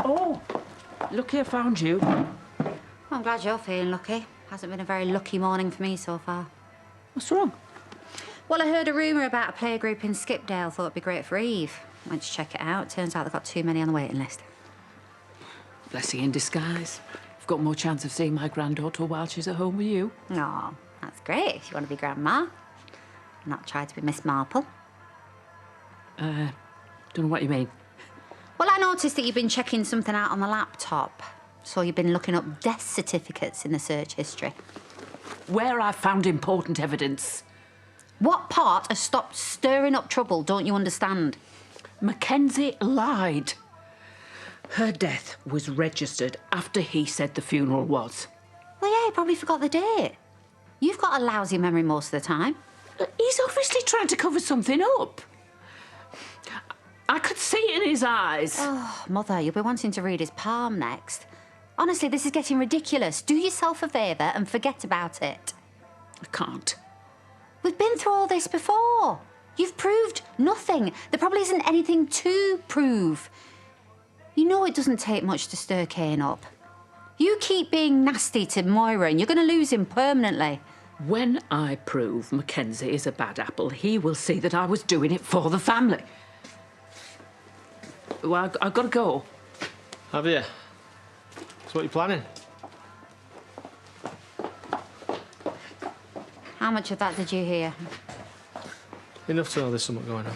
Oh, lucky I found you. I'm glad you're feeling lucky. Hasn't been a very lucky morning for me so far. What's wrong? Well, I heard a rumour about a player group in Skipdale. Thought it'd be great for Eve. Went to check it out. Turns out they've got too many on the waiting list. Blessing in disguise. I've got more chance of seeing my granddaughter while she's at home with you. Oh, that's great if you want to be grandma. Not try to be Miss Marple. Don't know what you mean. Well, I noticed that you've been checking something out on the laptop. So you've been looking up death certificates in the search history. Where I found important evidence. What part has stopped stirring up trouble, don't you understand? Mackenzie lied. Her death was registered after he said the funeral was. Well, yeah, he probably forgot the date. You've got a lousy memory most of the time. He's obviously trying to cover something up. I could see it in his eyes. Oh, Mother, you'll be wanting to read his palm next. Honestly, this is getting ridiculous. Do yourself a favour and forget about it. I can't. We've been through all this before. You've proved nothing. There probably isn't anything to prove. You know it doesn't take much to stir Kane up. You keep being nasty to Moira and you're going to lose him permanently. When I prove Mackenzie is a bad apple, he will see that I was doing it for the family. Well, I've got to go. Have you? So what are you planning? How much of that did you hear? Enough to know there's something going on.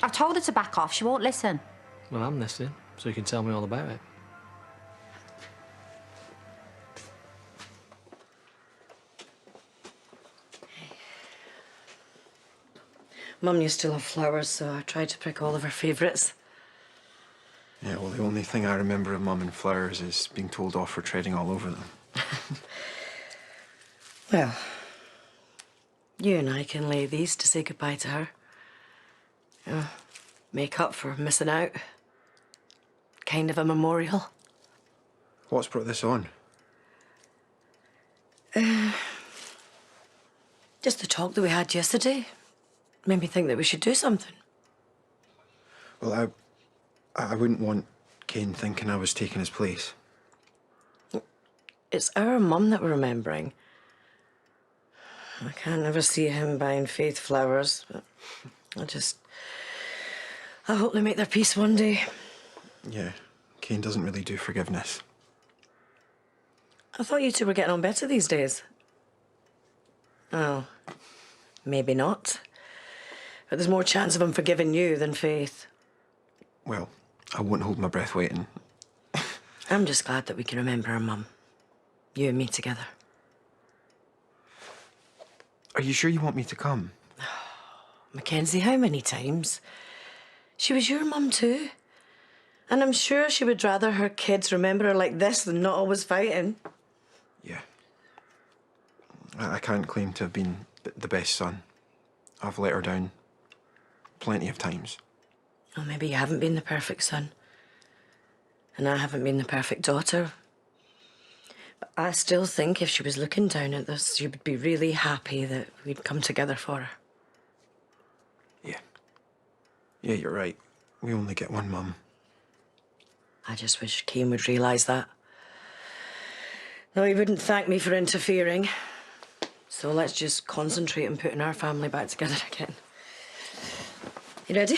I've told her to back off. She won't listen. Well, I'm listening, so you can tell me all about it. Mum used to love flowers, so I tried to pick all of her favourites. Yeah, well, the only thing I remember of Mum and flowers is being told off for treading all over them. Well, you and I can lay these to say goodbye to her. Make up for missing out. Kind of a memorial. What's brought this on? Just the talk that we had yesterday made me think that we should do something. Well, I wouldn't want Kane thinking I was taking his place. It's our mum that we're remembering. I can't ever see him buying Faith flowers, but I hope they make their peace one day. Yeah, Kane doesn't really do forgiveness. I thought you two were getting on better these days. Oh, maybe not. But there's more chance of him forgiving you than Faith. Well, I won't hold my breath waiting. I'm just glad that we can remember our mum. You and me together. Are you sure you want me to come? Mackenzie, how many times? She was your mum too. And I'm sure she would rather her kids remember her like this than not always fighting. Yeah. I can't claim to have been the best son. I've let her down plenty of times. Well, maybe you haven't been the perfect son. And I haven't been the perfect daughter. But I still think if she was looking down at this, she would be really happy that we'd come together for her. Yeah. Yeah, you're right. We only get one mum. I just wish Kane would realise that. Though he wouldn't thank me for interfering. So let's just concentrate on putting our family back together again. You ready?